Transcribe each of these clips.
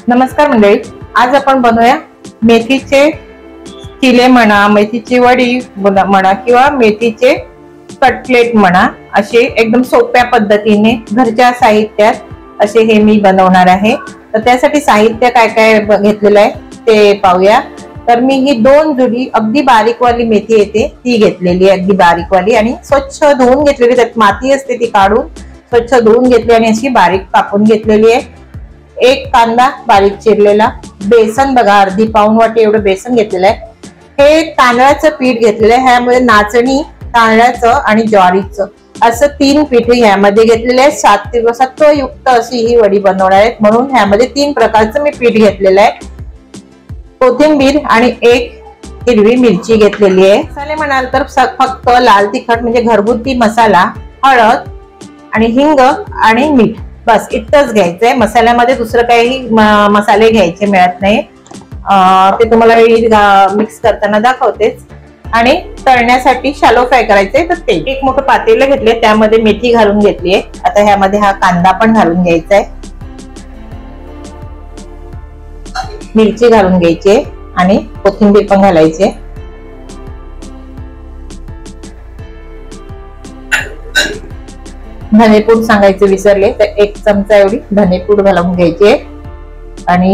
नमस्कार मंडळी, आज आपण बनवूया मेथीचे चिले म्हणा, मेथीची वडी म्हणा किंवा मेथीचे कटलेट म्हणा, असे एकदम सोप्या पद्धतीने घरच्या साहित्यात असे हे मी बनवणार आहे। तर त्यासाठी साहित्य काय काय घेतलेलं आहे ते पाहूया। तर मी ही 2 जुडी अगदी बारीक वाली मेथी येते ती घेतलेली आहे, अगदी बारीक वाली, आणि स्वच्छ धुवून घेतलेली, त्यात माती असते ती काढून स्वच्छ धुवून घेतली आणि अशी बारीक कापून घेतलेली आहे। एक कांदा बारीक चिरलेला, बेसन बघा अर्धी पाऊण वाटी एवढं बेसन घेतलेलं आहे। हे तांदळाचं पीठ घेतलेलं आहे, ह्यामध्ये नाचणी, तांदळाचं आणि ज्वारीचं असं 3 पीठ ह्यामध्ये घेतलेले आहे। सत्वयुक्त अशी ही वडी बनवणार आहे, म्हणून ह्यामध्ये 3 प्रकारचं मी पीठ घेतलेलं आहे। कोथिंबीर आणि 1 हिरवी मिरची घेतलेली आहे। मसाले म्हणाल तर फक्त लाल तिखट म्हणजे घरगुती मसाला, हळद आणि हिंग आणि मीठ, बस इतकंच घ्यायचंय। मसाल्यामध्ये दुसरं काही मसाले घ्यायचे मिळत नाही, ते तुम्हाला मिक्स करताना दाखवतेच। आणि तळण्यासाठी शॅलो फ्राय करायचंय तर ते एक मोठं पातेलं घेतले, त्यामध्ये मेथी घालून घेतलीये। आता ह्यामध्ये हा कांदा पण घालून घ्यायचा आहे, मिरची घालून घ्यायची आणि कोथिंबीर पण घालायची। धनेपूड सांगायचे विसरले, तर 1 चमचा एवढी धनेपूड घालून घ्यायची आणि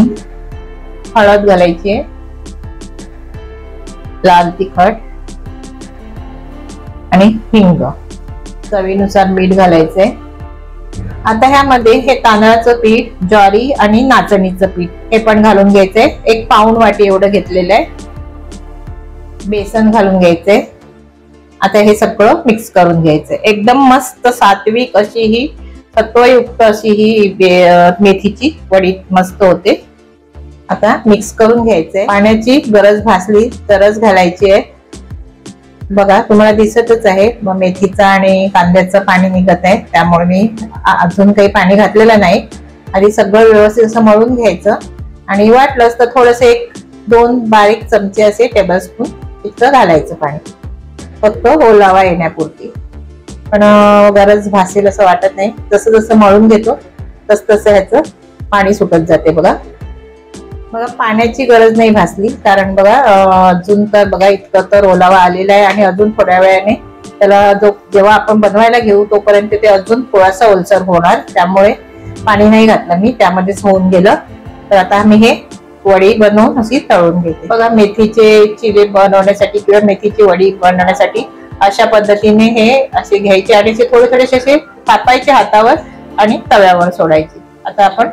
हळद घालायची, लाल तिखट आणि हिंग, चवीनुसार मीठ घालायचंय। आता ह्यामध्ये हे तांदळाचं पीठ, ज्वारी आणि नाचणीचं पीठ हे पण घालून घ्यायचंय। 1 पाऊण वाटी एवढं घेतलेलं आहे। बेसन घालून घ्यायचंय। आता हे सगळं मिक्स करून घ्यायचंय। एकदम मस्त सात्विक अशी ही सत्वयुक्त अशी ही मेथीची वडी मस्त होते। आता मिक्स करून घ्यायचंय। पाण्याची गरज भासली तरच घालायची आहे, बघा तुम्हाला दिसतच आहे मेथीचं आणि कांद्याचं पाणी निघत आहे, त्यामुळे मी अजून काही पाणी घातलेलं नाही। आधी सगळं व्यवस्थित असं मळून घ्यायचं आणि वाटलंच तर थोडस 1-2 बारीक चमचे असे टेबलस्पून इतकं घालायचं पाणी, फक्त ओलावा येण्यापुरती, पण गरज भासेल असं वाटत नाही। जसं जसं मळून घेतो तस तसं ह्याचं पाणी सुटत जाते। बघा पाण्याची गरज नाही भासली, कारण बघा अजून तर बघा इतकं तर ओलावा आलेला आहे आणि अजून थोड्या वेळाने त्याला जेव्हा आपण बनवायला घेऊ तोपर्यंत ते अजून थोडासा ओलसर होणार, त्यामुळे पाणी नाही घातलं मी, त्यामध्येच होऊन गेलं। तर आता मी हे वडी बनवून अशी तळून घेते। बघा मेथीचे चिले बनवण्यासाठी किंवा मेथीची वडी बनवण्यासाठी अशा पद्धतीने हे असे घ्यायचे आणि ते थोडे थोडेसे असे कापायचे हातावर आणि तव्यावर सोडायचे। आता आपण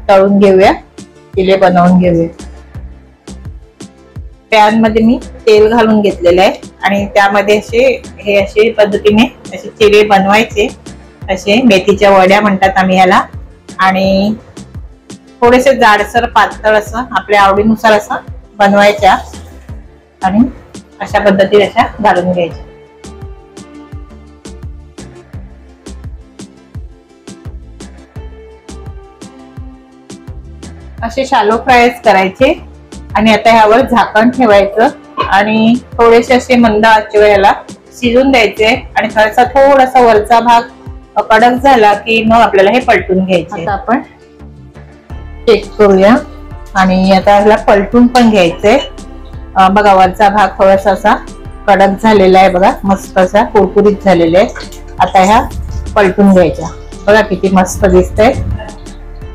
तळून घेऊया, चिले बनवून घेऊया। पॅन मध्ये मी तेल घालून घेतलेलं आहे आणि त्यामध्ये असे पद्धतीने असे चिले बनवायचे, असे मेथीच्या वड्या म्हणतात आम्ही याला, आणि थोडेसे जाडसर पातळ असं आपल्या आवडीनुसार असं बनवायच्या आणि अशा पद्धतीने अशा घालून घ्यायच्या। असे शॅलो फ्रायच करायचे आणि आता ह्यावर झाकण ठेवायचं आणि थोडेसे असे मंद आचेवर याला शिजून द्यायचे आणि थोडासा वरचा भाग कडक झाला की मग आपल्याला हे पलटून घ्यायचे। आता आपण चेक करूया आणि आता ह्याला पलटून पण घ्यायचंय। बघा वरचा भाग थोडासा असा कडक झालेला आहे, बघा मस्त असा कुरकुरीत झालेला आहे। आता ह्या पलटून घ्यायच्या, बघा किती मस्त दिसतंय,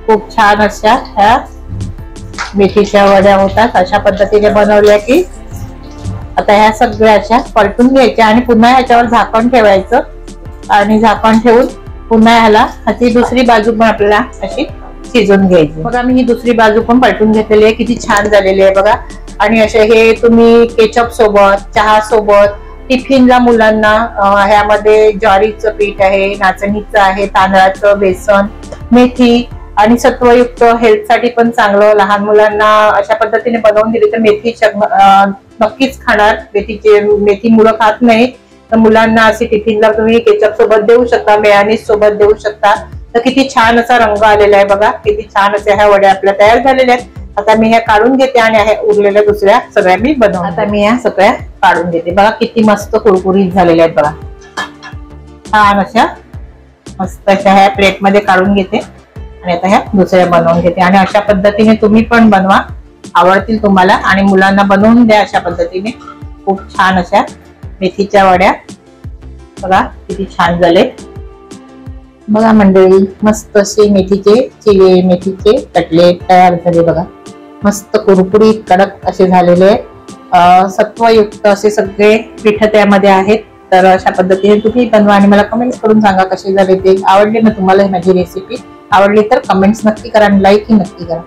खूप छान अशा ह्या मेथीच्या वड्या होतात। अशा पद्धतीने बनवल्या की आता ह्या सगळ्या अशा पलटून घ्यायच्या आणि पुन्हा ह्याच्यावर झाकण ठेवायचं आणि झाकण ठेवून पुन्हा ह्याला ह्याची दुसरी बाजू पण आपल्याला अशी शिजून घ्यायची। बघा मी ही दुसरी बाजू पण पलटून घेतलेली आहे, किती छान झालेली आहे बघा। आणि असे हे तुम्ही केचप सोबत, चहा सोबत, टिफिनला मुलांना, ह्यामध्ये ज्वारीचं पीठ आहे, नाचणीचं आहे, तांदळाचं, बेसन, मेथी आणि सत्वयुक्त, हेल्थ साठी पण चांगलं। लहान मुलांना अशा पद्धतीने बनवून दिली तर मेथी नक्कीच खाणार। मेथी मुलं खात नाही, तर मुलांना असे टिफिनला तुम्ही केचप सोबत देऊ शकता, मेयोनीज सोबत देऊ शकता। तर किती छान असा रंग आलेला आहे बघा, किती छान अशा ह्या वड्या आपल्या तयार झालेल्या आहेत। आता मी ह्या काढून घेते आणि ह्या उरलेल्या दुसऱ्या सगळ्या मी बनवून, आता मी ह्या सगळ्या काढून घेते। बघा किती मस्त कुरकुरीत झालेल्या आहेत बघा, छान अशा मस्त अशा ह्या प्लेट मध्ये काढून घेते आणि आता ह्या दुसऱ्या बनवून घेते आणि अशा पद्धतीने तुम्ही पण बनवा, आवडतील तुम्हाला आणि मुलांना बनवून द्या अशा पद्धतीने। खूप छान अशा मेथीच्या वड्या बघा किती छान झाले बघा मंडळी। मस्त असे मेथीचे कटलेट तयार झाले बघा, मस्त कुरकुरीत कडक असे झालेले, सत्वयुक्त असे सगळे पीठ त्यामध्ये आहेत। तर अशा पद्धतीने तुम्ही बनवा आणि मला कमेंट्स करून सांगा कसे झाले ते। आवडले ना तुम्हाला माझी रेसिपी? आवडली तर कमेंट्स नक्की करा आणि लाईक ही नक्की करा।